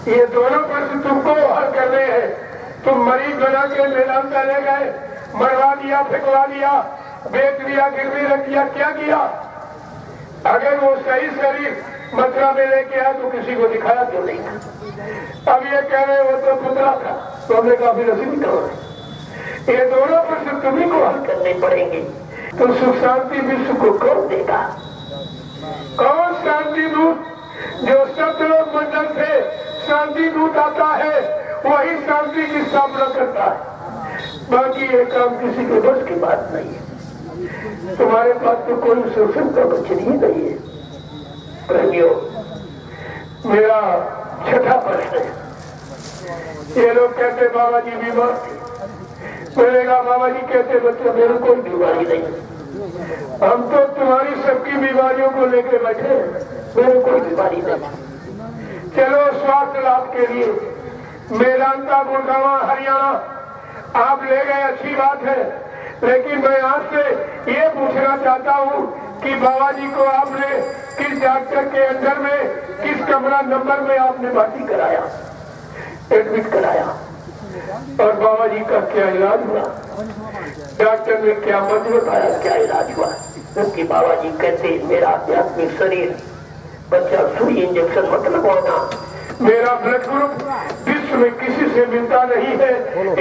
ये दोनों प्रश्न तुमको हल करने हैं। तुम मरीज बना के मैदान में ले गए, मरवा दिया, फेंकवा दिया, बेच दिया, गिरवी रख दिया, क्या किया? अगर वो सही शरीर मथुरा में लेके आया तो किसी को दिखाया क्यों नहीं? अब ये कह रहे वो तो पुतला था, तो हमने कहा फिर ऐसे नहीं करो। ये दोनों प्रश्न तुम्ही को हल करने पड़ेंगे। तो सुख शांति विश्व को कौन देगा? कौन शांति दूत? जो सतलोक मंडल से शांति दूत आता है वही शांति की स्थापना करता है। बाकी ये काम किसी के बस की बात नहीं है। तुम्हारे पास तो कोई शोषण का वचन ही नहीं है। प्रेमियों, मेरा छठा प्रश्न है। ये लोग कहते बाबा जी बीमार थे। मैंने कहा बाबा जी कहते बच्चे मेरे कोई बीमारी नहीं, हम तो तुम्हारी सबकी बीमारियों को लेकर बैठे हैं, मेरे कोई बीमारी नहीं। चलो स्वास्थ्य लाभ के लिए मेदांता, गुड़गांव, हरियाणा आप ले गए, अच्छी बात है। लेकिन मैं आपसे ये पूछना चाहता हूँ कि बाबा जी को आपने किस डॉक्टर के अंदर में, किस कमरा नंबर में आपने भर्ती कराया, एडमिट कराया, और बाबा जी का क्या इलाज हुआ? डॉक्टर ने क्या मत बताया, क्या इलाज हुआ? क्योंकि बाबा जी कहते मेरा आध्यात्मिक शरीर बच्चा सुई इंजेक्शन मत लगवाना, मेरा ब्लड ग्रुप विश्व में किसी से मिलता नहीं है,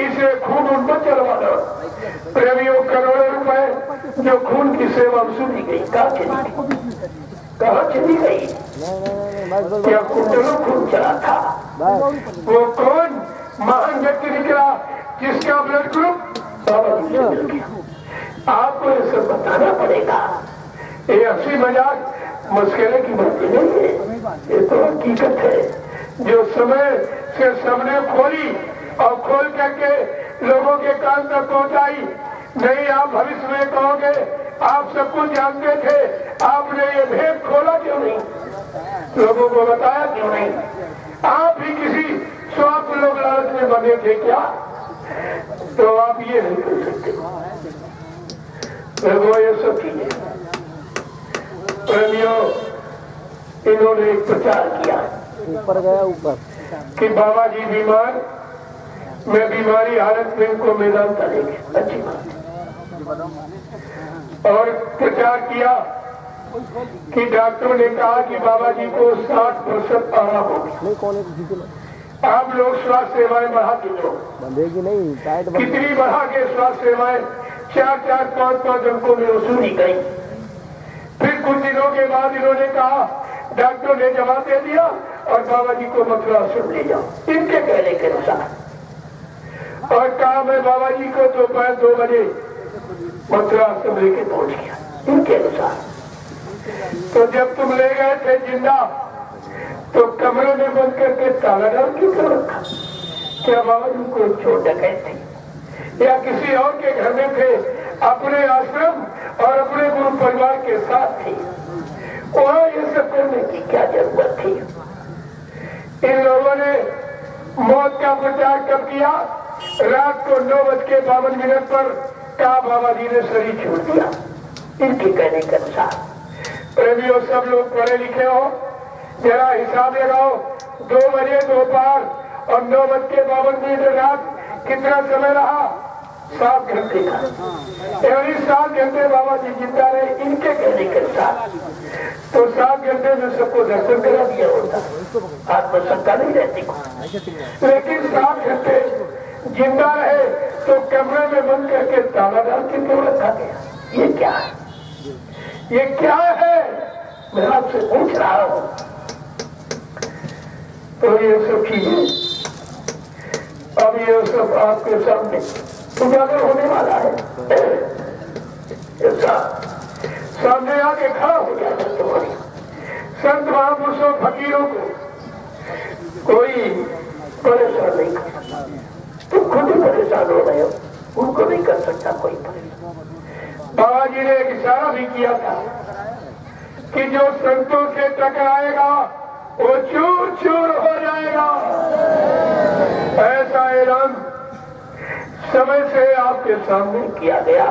इसे खून उन पर चलवाना। प्रेमियों, करोड़ों रुपए जो खून की सेवा सुनी गई, कहाँ चली गई? क्या कुंडलों खून चला था? वो कौन महान व्यक्ति निकला जिसका ब्लड ग्रुप बाबा जी से मिल गया? आपको ये सब बताना पड़ेगा। ये हंसी मजाक मस्करे की बात नहीं है, ये तो हकीकत है जो समय से सबने खोली और खोल करके लोगों के कान तक पहुंचाई। नहीं, आप भविष्य में कहोगे आप सब कुछ जानते थे, आपने ये भेद खोला क्यों नहीं? लोगों को बताया क्यों नहीं? आप भी किसी स्वार्थ लोग लालच में बने थे क्या? तो आप ये नहीं कर सकते। वो ये सब चीजें प्रेमियों, इन्होंने एक प्रचार किया ऊपर गया ऊपर कि बाबा जी बीमार, मैं बीमारी हालत में इनको मैदान करेंगे, अच्छी बात। और प्रचार किया कि डॉक्टरों ने कहा कि बाबा जी को 60% आराम होगी। आप लोग स्वास्थ्य सेवाएं बढ़ा के दो, बंधेगी नहीं, टाइट कितनी बढ़ा के स्वास्थ्य सेवाएं 4-4, 5-5 अंकों में वसूली गई। फिर कुछ दिनों के बाद इन्होंने कहा, डॉक्टरों ने जवाब दे दिया और बाबा जी को मथुरा आश्रम ले जाओ, इनके कहने के अनुसार। और कहा मैं बाबा जी को दोपहर 2 बजे मथुरा आश्रम लेके पहुंच गया, इनके अनुसार। तो जब तुम ले गए थे जिंदा तो कमरे में बंद करके ताला डाल क्यों कर रखा? क्या बाबा जी को चोट डकैत थी या किसी और के घर में थे? अपने आश्रम और अपने गुरु परिवार के साथ थी, वहाँ ये सब करने की क्या जरूरत थी? इन लोगों ने मौत का प्रचार कब किया? रात को 9:52 पर कहा बाबा जी ने शरीर छोड़ दिया, इनके कहने के अनुसार। प्रेमियों, सब लोग पढ़े लिखे हो, जरा हिसाब लगाओ, 2 बजे दोपहर और 9:52 रात कितना समय रहा? 7 घंटे का। 7 घंटे बाबा जी जिंदा रहे, इनके कहने के अनुसार। तो 7 घंटे में सबको दर्शन करा दिया होता, आत्मशंका नहीं रहती को। लेकिन 7 घंटे जिंदा रहे तो कमरे में बंद करके ताला डाल के क्यों रखा गया? ये क्या है? ये क्या है? मैं आपसे पूछ रहा हूँ। तो ये सब चीजें अब ये सब आपके सामने उजागर होने वाला है। सामने आके खड़ा हो जाता तुम्हारी। संत महापुरुषों फकीरों को कोई परेशान नहीं कर सकता, तुम खुद ही परेशान हो रहे हो, उनको नहीं कर सकता कोई परेशान। बाबा जी ने एक इशारा भी किया था कि जो संतों से टकराएगा वो चूर चूर हो जाएगा। ऐसा ऐलान समय से आपके सामने किया गया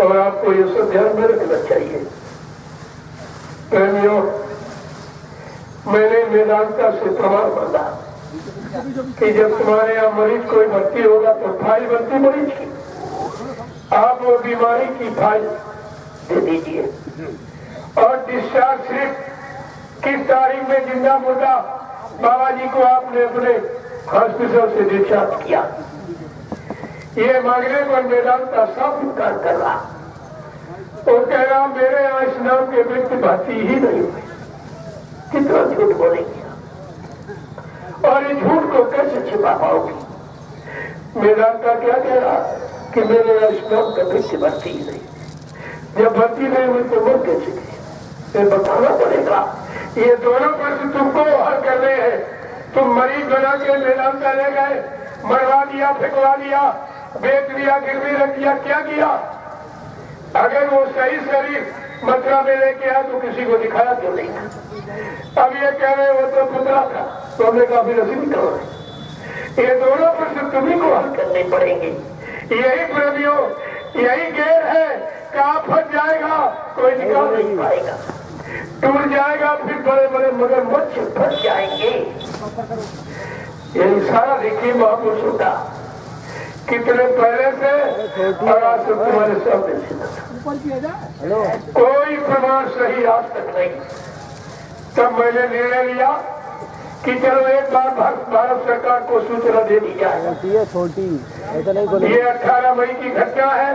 और आपको ये सब ध्यान में रखना चाहिए। प्रेमियों, मैंने वेदांता से प्रमाण मांगा कि जब तुम्हारे यहाँ मरीज कोई भर्ती होगा तो फाइल बनती मरीज की, आप वो बीमारी की फाइल दे दीजिए और डिस्चार्ज स्लिप किस तारीख में जिंदा मुर्दा बाबा जी को आपने अपने हॉस्पिटल से डिस्चार्ज किया। ये मांगने पर वेदांता सब इनकार कर रहा। वो कह रहा मेरे यहाँ इस नाम के व्यक्ति भर्ती ही नहीं हुए। कितना झूठ बोलेंगे और इस झूठ को कैसे छिपा पाओगे। वेदांता क्या कह रहा कि मेरे यहाँ इस नाम का व्यक्ति भर्ती ही नहीं, जब भर्ती नहीं हुई तो मर कैसे गए, ये बताना पड़ेगा। ये दोनों प्रश्न तुमको हल करने हैं। तुम मरीज बना के वेदांता ले गए, मरवा दिया, फेंकवा दिया, बेच दिया, गिरवी रख दिया, क्या किया। अगर वो सही शरीर मथुरा में लेके आया तो किसी को दिखाया क्यों नहीं। अब ये कह रहे वो तो पुतला था, तो हमने काफी रसीद करो। ये दोनों प्रश्न तुम्ही को हल करने पड़ेंगे। यही प्रेमियों, यही गेर है कि आप फंस जाएगा, कोई निकाल नहीं पाएगा, टूट जाएगा, फिर बड़े बड़े मगरमच्छ फंस जाएंगे। यही सारा देखिए महापुरुषों का कितने पहले से और आज तक तुम्हारे सामने से कोई प्रमाण सही आज तक नहीं। तब मैंने निर्णय लिया कि चलो एक बार भारत सरकार को सूचना दे दी जाए। छोटी ऐसा नहीं, ये 18 मई की घटना है।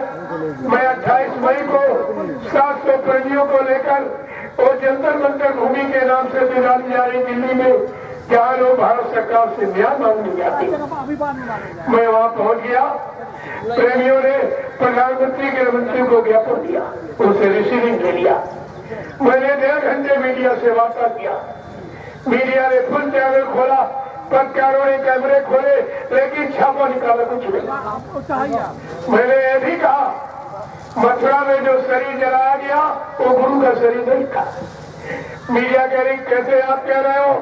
मैं 28 मई को 700 प्रेमियों को लेकर वो जंतर मंतर भूमि के नाम से निकाली जा रही दिल्ली में, जहाँ लोग भारत सरकार से न्याय मांगने जाते। मैं वहाँ पहुँच गया। प्रेमियों ने प्रधानमंत्री गृह मंत्री को ज्ञापन दिया, उनसे रिसीविंग ले लिया। मैंने 1.5 घंटे मीडिया से वार्ता किया। मीडिया ने फुल चैनल खोला, पत्रकारों ने कैमरे खोले, लेकिन छापा निकाला कुछ नहीं। मैंने ये भी कहा मथुरा में जो शरीर जलाया गया वो गुरु का शरीर नहीं था। मीडिया कह रही कैसे आप कह रहे हो।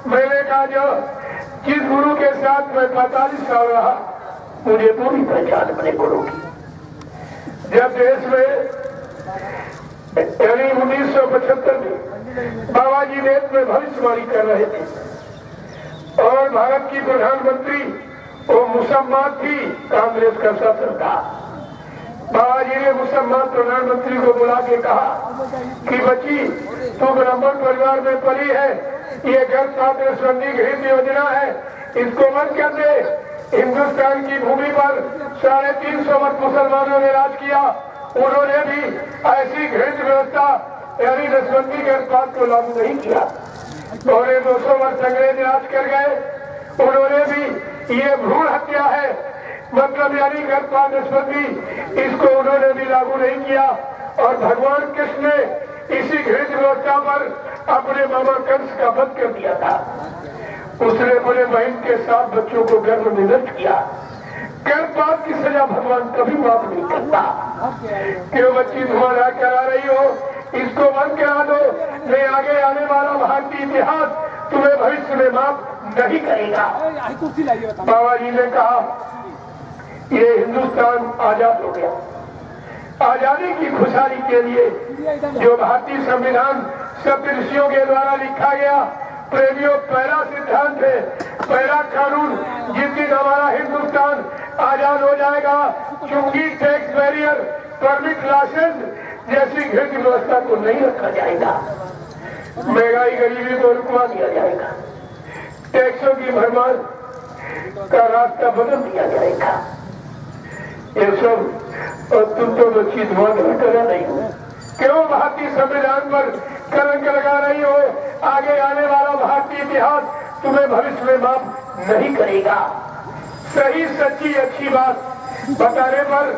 मैंने कहा जो जिस गुरु के साथ मैं 45 साल रहा, मुझे पूरी पहचान अपने गुरु की। जब देश में यानी 1975 में बाबा जी देश में भविष्यवाणी कर रहे थे और भारत की प्रधानमंत्री वो मुसलमान थी, कांग्रेस का शासन था। बाबा जी ने मुसलमान प्रधानमंत्री को बुला के कहा कि बच्ची तू ब्राह्मण परिवार में पली है, ये गर्भपात संधि योजना है, इसको बंद कर दे। हिंदुस्तान की भूमि पर 350 वर्ष मुसलमानों ने राज किया, उन्होंने भी ऐसी घृणित व्यवस्था यानी नसबंदी गर्भपात को लागू नहीं किया। और 200 वर्ष अंग्रेज राज कर गए, उन्होंने भी ये भ्रूण हत्या है मतलब यानी गर्भपात नसबंदी, इसको उन्होंने भी लागू नहीं किया। और भगवान कृष्ण ने इसी घृणित व्यवस्था पर अपने मामा कंस का वध कर दिया था। उसने अपने बहन के 7 बच्चों को गर्भ में नष्ट किया। गर्भपात की सजा भगवान कभी माफ नहीं करता। क्यों बच्ची तुम्हारा करा रही हो, इसको बंद करा दो, नहीं आगे आने वाला भारतीय इतिहास तुम्हें भविष्य में माफ नहीं करेगा। बाबा जी ने कहा ये हिंदुस्तान आजाद हो गया। आजादी की खुशहाली के लिए जो भारतीय संविधान सब ऋषियों के द्वारा लिखा गया, प्रेमियों पहला सिद्धांत है, पहला कानून, जिस दिन हमारा हिंदुस्तान आजाद हो जाएगा, चुंगी, टैक्स बैरियर, परमिट, लाइसेंस जैसी घृणित व्यवस्था को नहीं रखा जाएगा। महंगाई गरीबी को रुकवा दिया जाएगा, टैक्सों की भरमार का रास्ता बदल दिया जाएगा। ये सब और तुम तो बच्ची धुआं करा रही हो, क्यों भारतीय संविधान पर कलंक लगा रही हो। आगे आने वाला भारतीय इतिहास तुम्हें भविष्य में माफ नहीं करेगा। सही सच्ची अच्छी बात बताने पर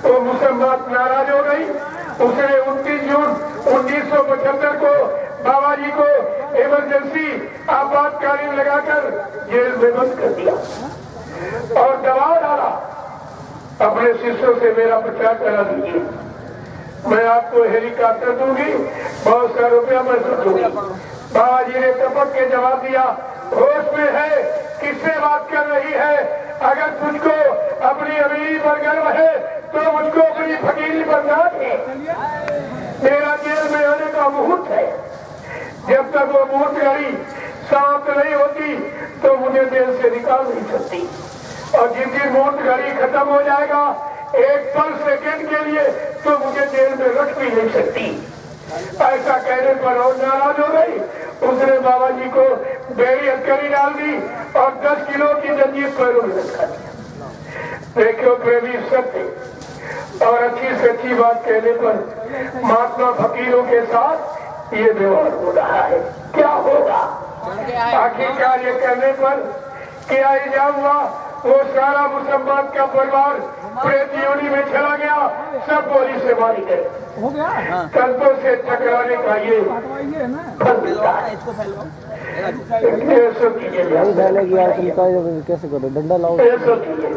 वो मुसलमान नाराज हो गई। उसने 29 जून 1975 को बाबा जी को इमरजेंसी आपातकालीन लगाकर जेल में बंद कर दिया और दबाव डाला अपने शिष्यों से मेरा प्रचार करा दीजिए, मैं आपको हेलीकॉप्टर दूंगी, बहुत सारा रुपया मैं दूंगी। बाबा जी ने टपक के जवाब दिया, होश में है, किससे बात कर रही है। अगर तुझको अपनी अमीरी पर गर्व है तो मुझको अपनी फकीरी पर नाज है। मेरा जेल में आने का मुहूर्त है, जब तक वो मूर्त घड़ी समाप्त नहीं होती तो मुझे जेल से निकाल नहीं सकती। और जिस दिन मूर्त घड़ी खत्म हो जाएगा एक पल सेकेंड के लिए तो मुझे जेल में रख भी नहीं सकती। ऐसा कहने पर और नाराज हो गई। उसने बाबा जी को बेड़ी हथकड़ी डाल दी और 10 किलो की जंजीर पैरों में रखा दिया। देखो प्रेमी सत्य और अच्छी से अच्छी बात कहने पर महात्मा फकीरों के साथ ये व्यवहार हो रहा है। क्या होगा आखिरकार ये करने पर क्या इल्जाम हुआ? वो सारा मुसलमान का परिवार प्रेत योनि में चला गया, सब गोली से मारी गए। हो गया कंधों से टकराने का ये फल मिलता है। ऐसा कीजिए, नहीं फैलेगी यार, तुम तो कैसे करो? डंडा लाओ, ऐसा कीजिए।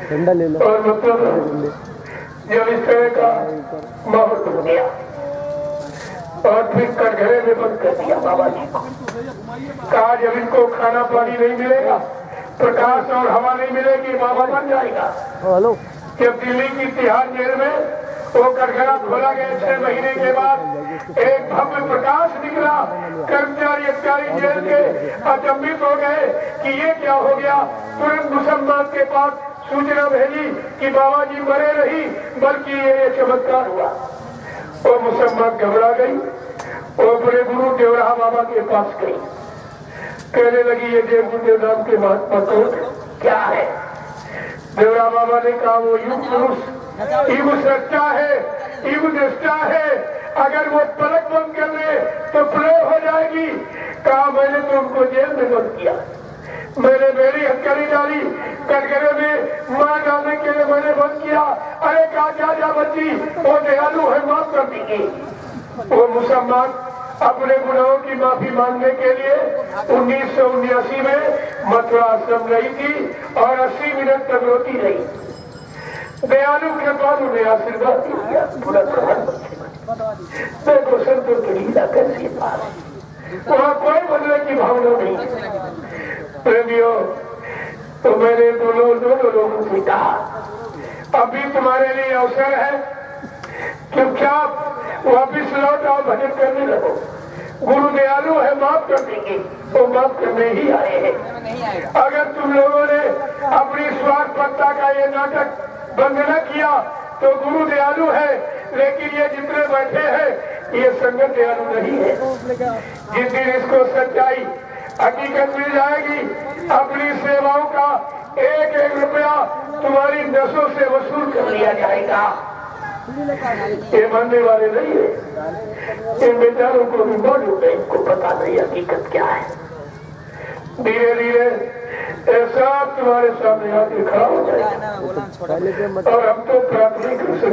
डंडा ले लो। और मतलब जब इस तरह का माहौल बन गया और फिर कटघरे में बंद कर दिया बाबा जी को। कहा जब इनको खाना पानी नहीं मिलेगा, प्रकाश और हवा नहीं मिलेगी, बाबा बन जाएगा। हेलो, जब दिल्ली की तिहाड़ जेल में वो कटघरा खोला गया 6 महीने के बाद एक भव्य प्रकाश निकला। कर्मचारी अधिकारी जेल के अचंभित हो गए कि ये क्या हो गया। तुरंत मुसलमान के पास सूचना भेजी कि बाबा जी मरे नहीं बल्कि ये चमत्कार हुआ। वो मुसलमान घबरा गई। वो बड़े गुरु देवराहा बाबा के पास गई, कहने लगी ये देव गुरुदेव नाम के महात्मा कौन क्या है? देवराहा बाबा ने कहा वो युग पुरुष युग सच्चा है, युग दृष्टा है, अगर वो पलक बंद कर ले तो प्रलय हो जाएगी। कहा मैंने तो उनको जेल में बंद किया, मैंने मेरी हथकड़ी डाली, कटघरे में मार डालने के लिए मैंने बंद किया। अरे कहा जा बच्ची, वो दयालु है, माफ कर देंगे। वो मुसलमान अपने गुनाहों की माफी मांगने के लिए 1979 में मथुरा आश्रम रही थी और 80 मिनट तक रोती रही। दयालु कृपालु ने आशीर्वाद दिया, पूरा प्रधानमंत्री बने। देखो संतों की लीला कैसी बात, वहाँ कोई बदले की भावना नहीं। प्रेमियों, तो मैंने दोनों लोगों से कहा अभी तुम्हारे लिए अवसर है, चुपचाप वापिस लौट आओ, भजन करने लगो। गुरु दयालु है, माफ कर देंगे, वो माफ करने ही आए हैं। अगर तुम लोगों ने अपनी स्वार्थपरता का ये नाटक बंद न किया तो गुरु दयालु है, लेकिन ये जितने बैठे हैं ये संगत दयालु नहीं है। जिस दिन इसको सच्चाई हकीकत मिल जाएगी, अपनी सेवाओं का एक एक रुपया तुम्हारी नसों से वसूल कर लिया जाएगा। ये मानने वाले नहीं है, इन बेचारों को भी मालूम है, इनको पता नहीं हकीकत क्या है। धीरे धीरे ऐसा तुम्हारे सामने आके खड़ा हो जाएगा और हम तो प्राथमिक रूप से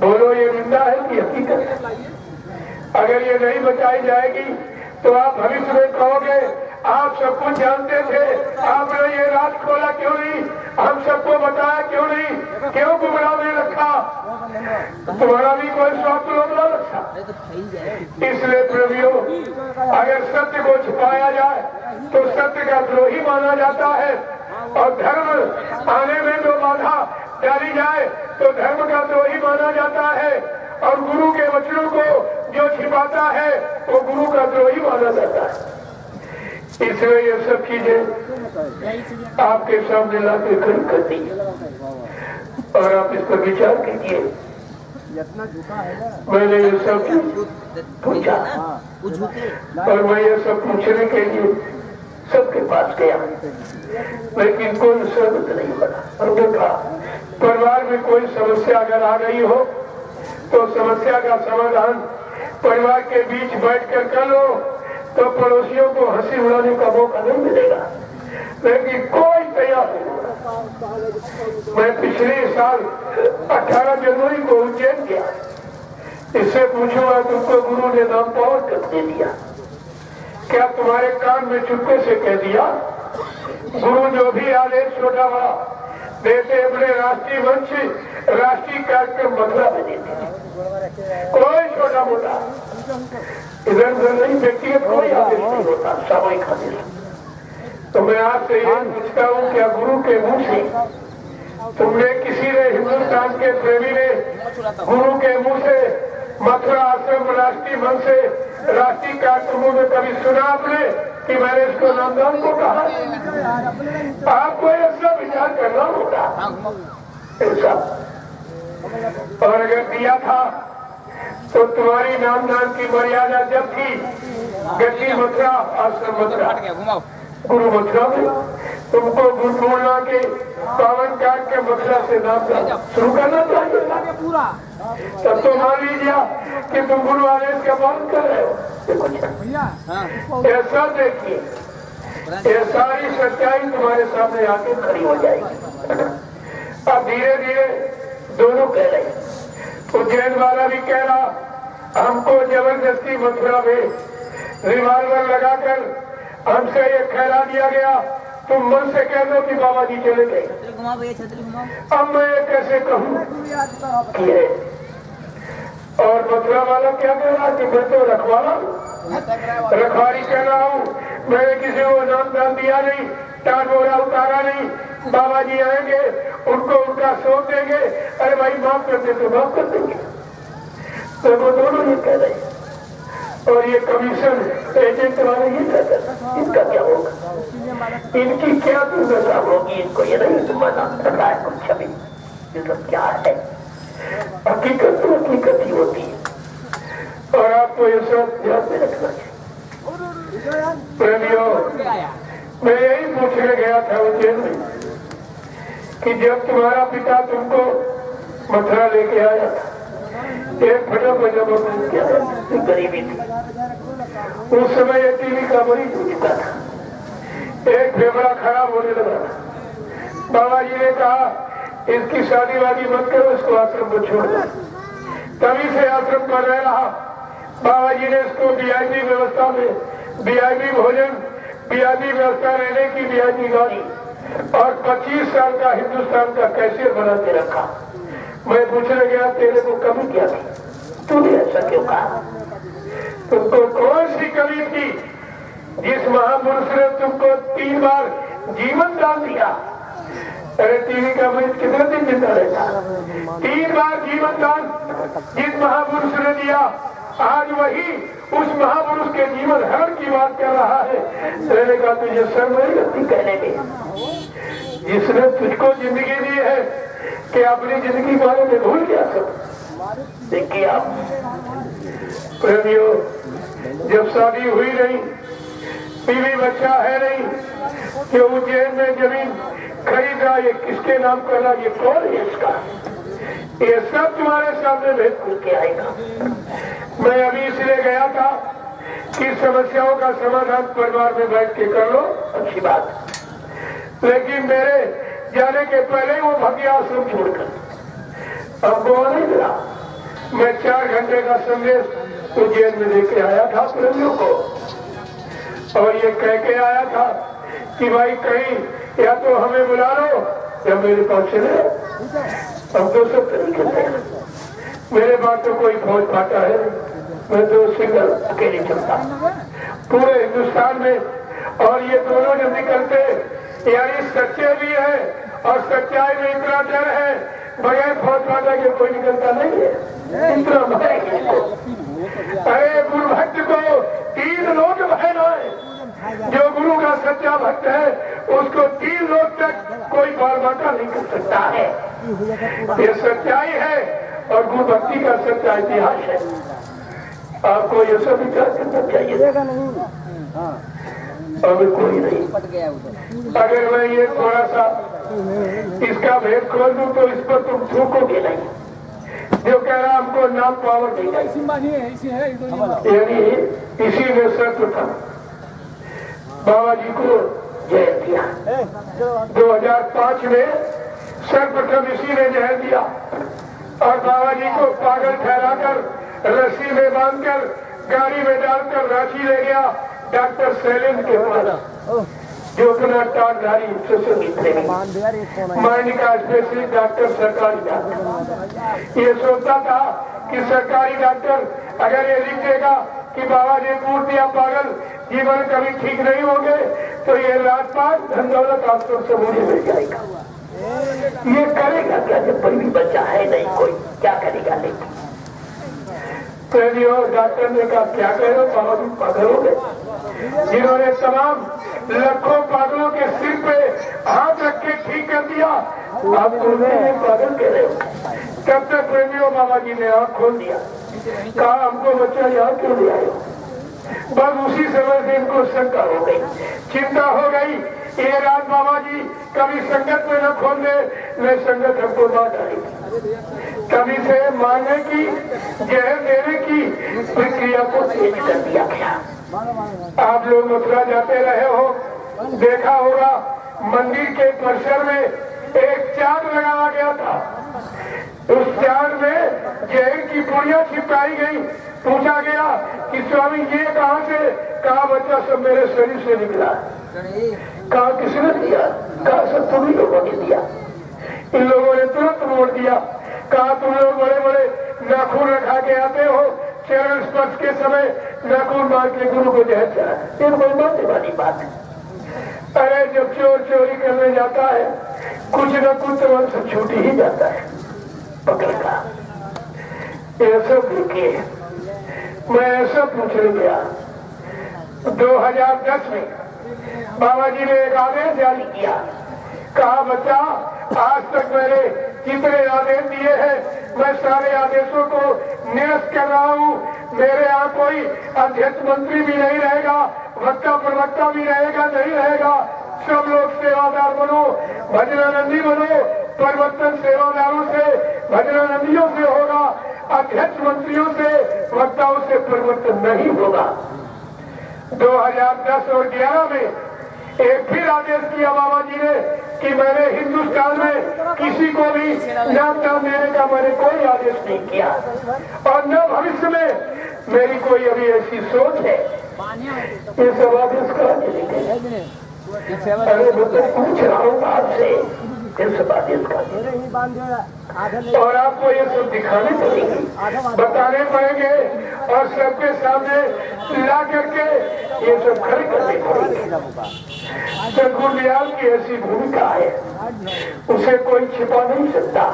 बोलो ये निंदा है कि हकीकत? अगर ये नहीं बचाई जाएगी तो आप भविष्य में कहोगे आप सब कुछ जानते थे, आपने ये राज खोला क्यों नहीं, हम सबको बताया क्यों नहीं, क्यों गुमराह में रखा? तुम्हारा भी कोई स्वार्थ लोग न रखा। इसलिए प्रेमियों, अगर सत्य को छुपाया जाए तो सत्य का द्रोही माना जाता है और धर्म आने में जो बाधा डाली जाए तो धर्म का द्रोही माना जाता है और गुरु के वचनों को जो छिपाता है वो गुरु का द्रोही माना जाता है। इसलिए ये सब चीजें आपके सामने लाके खड़ी कर दी और आप इस पर विचार कीजिए। मैंने ये सब पूछा और मैं ये सब पूछने के लिए सबके पास गया, लेकिन कोई सहमत नहीं बना। और देखा परिवार में कोई समस्या अगर आ गई हो तो समस्या का समाधान परिवार के बीच बैठकर कर लो तो पड़ोसियों को हंसी उड़ाने का मौका नहीं मिलेगा, लेकिन कोई तैयार नहीं होगा। मैं पिछले साल 18 जनवरी को उज्जैन गया, इससे पूछूंगा तुमको गुरु ने नाम पावर कर दे दिया क्या? तुम्हारे कान में चुपके से कह दिया? गुरु जो भी आदेश छोटा बड़ा देते अपने राष्ट्रीय मंच राष्ट्रीय कार्यक्रम मथुरा में देते, कोई छोटा मोटा इधर उधर नहीं, व्यक्तिगत कोई आदेश नहीं होता, सामूहिक आदेश। तो मैं आपसे ये पूछता हूँ, क्या गुरु के मुंह से तुमने किसी ने, हिंदुस्तान के प्रेमी ने गुरु के मुंह से मथुरा आश्रम राष्ट्रीय मन से राष्ट्रीय कार्यक्रमों में कभी सुना आपने कि मैंने इसको नामदान को कहा? आपको ऐसा विचार करना होगा ऐसा। और अगर दिया था तो तुम्हारी नामदान की मर्यादा जब थी गति मथुरा आश्रम मथुरा गुरु मथुरा में तुमको गुरु पूर्णिमा के पावन काट के मथुरा से नामदान शुरू करना चाहिए पूरा। तब तो मान लीजिए कि तुम गुरु आदेश का पालन कर रहे हो। ऐसा देखिए ये सारी सच्चाई तुम्हारे सामने आके खड़ी हो जाएगी। अब धीरे धीरे दोनों कह रहे, उज्जैन वाला भी कह रहा हमको जबरदस्ती मथुरा में रिवाल्वर लगाकर हमसे ये कहला दिया गया, तुम मन से कह दो कि बाबा जी चले गए। अब मैं ये कैसे कहूँ? और मथुरा वाला क्या कह रहा कि मैं तो रखवाला रखवारी कह रहा हूँ, मैंने किसी को नाम दान दिया नहीं, टाट बोरा उतारा नहीं। बाबा जी आएंगे उनको उनका सौंप देंगे, अरे भाई माफ कर दे तो माफ कर देंगे। तो वो दोनों ये कह रहे और ये कमीशन एजेंट वाले ये कहते हैं इनका क्या होगा, इनकी क्या दुर्दशा होगी, इनको ये नहीं तुम्हारा रखा है कुछ छवि, ये सब क्या है? हकीकत तो हकीकत ही होती है और आपको ये सब ध्यान में रखना चाहिए। प्रेमियों, मैं यही पूछने गया था उज्जैन में कि जब तुम्हारा पिता तुमको मथुरा लेके आया था, एक फटा पजामा पहन के आया, गरीबी थी उस समय, ये टीवी का मरीज हो चुका था, एक फेफड़ा खराब होने लगा था। बाबा जी ने कहा इसकी शादी वादी मत करो, इसको आश्रम को छोड़ दो। तभी से आश्रम पर रह रहा। बाबा जी ने इसको वीआईपी व्यवस्था में वीआईपी भोजन, वीआईपी व्यवस्था रहने की वीआईपी गाड़ी और 25 साल का हिंदुस्तान का कैशियर बना के रखा। मैं पूछने गया तेरे को कमी क्या थी, तूने ऐसा क्यों कहा? तुमको कौन सी कमी थी जिस महापुरुष ने तुमको 3 बार जीवन दान दिया? अरे टीवी का मरीज कितने दिन जिंदा रहता? 3 बार जीवन दान जिस महापुरुष ने दिया, आज वही उस महापुरुष के जीवन हरण की बात कर रहा है। मैंने कहा तुझे शर्म नहीं लगती कहने में, जिसने तुझको जिंदगी दी है कि अपनी जिंदगी बारे में भूल गया सब। देखिए आप प्रेमियों, जब शादी हुई नहीं, बीवी बच्चा है नहीं, कि उज्जैन में जमीन खरीद रहा, ये किसके नाम कर रहा, ये कौन है इसका, ये सब तुम्हारे सामने भेद खुल के आएगा। मैं अभी इसलिए गया था कि समस्याओं का समाधान परिवार में बैठ के कर लो, अच्छी बात, लेकिन मेरे जाने के पहले वो भगिया आश्रम छोड़कर अब वो नहीं मिला। मैं 4 घंटे का संदेश उज्जैन में लेके आया था प्रेमियों को, और ये कह के आया था कि भाई कहीं या तो हमें बुला लो या मेरे पास चले। अब तो सब तरीके से मेरे पास तो कोई फौज फाटा है, मैं तो सिंगल अकेले चलता पूरे हिंदुस्तान में। और ये दोनों जब निकलते यानी सच्चे भी है और सच्चाई में इतना डर है, बगैर फौज फाटा के कोई निकलता नहीं है, इतना भय। अरे गुरु भक्त को 3 लोग भय लाए, जो गुरु का सच्चा भक्त है उसको 3 लोग तक कोई बाल बांटा नहीं कर सकता है। ये सच्चाई है और गुरु भक्ति का सच्चा इतिहास है। आपको ये सब विचार करना चाहिए। अब कोई नहीं, अगर मैं ये थोड़ा सा इसका भेद खोल दूं तो इस पर तुम थूकोगे नहीं। जो कह रहा हमको नाम पावर नहीं, यानी इसी में शर्त था। बाबा जी को जहर दिया 2005 में, सर्वप्रथम इसी ने जहर दिया और बाबा जी को पागल ठहराकर रस्सी में बांधकर गाड़ी में डालकर रांची ले गया डॉक्टर शैलेंद्र के पास, जो अपना टाटधारी माइंड का स्पेशलिस्ट डॉक्टर, सरकारी डॉक्टर। ये सोचता था कि सरकारी डॉक्टर अगर ये लिख देगा कि बाबा जी पूछ दिया पागल, जीवन कभी ठीक नहीं होंगे, तो ये राजपाट धन दौलत आश्रम से मुझे मिल जाएगा। ये करेगा क्या जब कोई भी बच्चा है नहीं, कोई क्या करेगा? लेकिन प्रेमियों डॉक्टर ने कहा क्या कह रहे हो बाबा जी पागल हो गए, जिन्होंने तमाम लाखों पागलों के सिर पे हाथ रख के ठीक कर दिया, आप उन्हें पागल कह रहे हो। तब तक प्रेमियों बाबा जी ने आंख खोल दिया, कहा हमको बच्चा यहाँ क्यों ले आए हो। बस उसी समय से इनको शंका हो गई, चिंता हो गई, ये रात बाबा जी कभी संगत में न खोल दे, न संगत हमको मार डालेगी। तभी से मारने की जहर देने की प्रक्रिया को तेज कर दिया गया। आप लोग मथुरा जाते रहे हो, देखा होगा मंदिर के परिसर में एक चार्ट लगाया गया था, उस चार्ट में जहर की पुड़िया छिपकाई गई। पूछा गया कि स्वामी ये कहाँ से, कहा बच्चा सब मेरे शरीर से निकला। कहा किसने दिया, कहा सब तुम्ही लोगों ने दिया। इन लोगों ने तुरंत मोड़ दिया, कहा तुम लोग बड़े बड़े नाखून रखा के आते हो, चरण स्पर्श के समय नाखून मार के गुरु को जहर चढ़ा, ये कोई मानने वाली बात है। अरे जब चोर चोरी करने जाता है कुछ न कुछ तो वंश छूट ही जाता है पकड़ का। ये सब देखिए, मैं ऐसा पूछने गया 2010 में बाबा जी ने एक आदेश जारी किया, कहा बच्चा आज तक मैंने जितने आदेश दिए हैं मैं सारे आदेशों को निरस्त कर रहा हूँ। मेरे यहाँ कोई अध्यक्ष मंत्री भी नहीं रहेगा, वक्ता प्रवक्ता भी रहेगा नहीं रहेगा, सब लोग सेवादार बनो, भजनानंदी बनो। परिवर्तन सेवादारों से भजनानंदियों से होगा, अध्यक्ष मंत्रियों से वक्ताओं से परिवर्तन नहीं होगा। 2010 और 11 में एक फिर आदेश किया बाबा जी ने कि मैंने हिंदुस्तान में किसी को भी नाम देने का मैंने कोई आदेश नहीं किया और न भविष्य में मेरी कोई अभी ऐसी सोच है। ये सब आदेश कहाँ चले गए? अरे मैं तो पूछ रहा हूँ आपसे, और आपको ये सब दिखाने पड़ेंगे, बताने पड़ेंगे और सबके सामने ला करके ये सब खड़े करने पड़ेंगे। सदगुरु दयाल की ऐसी भूमिका है, उसे कोई छिपा नहीं सकता।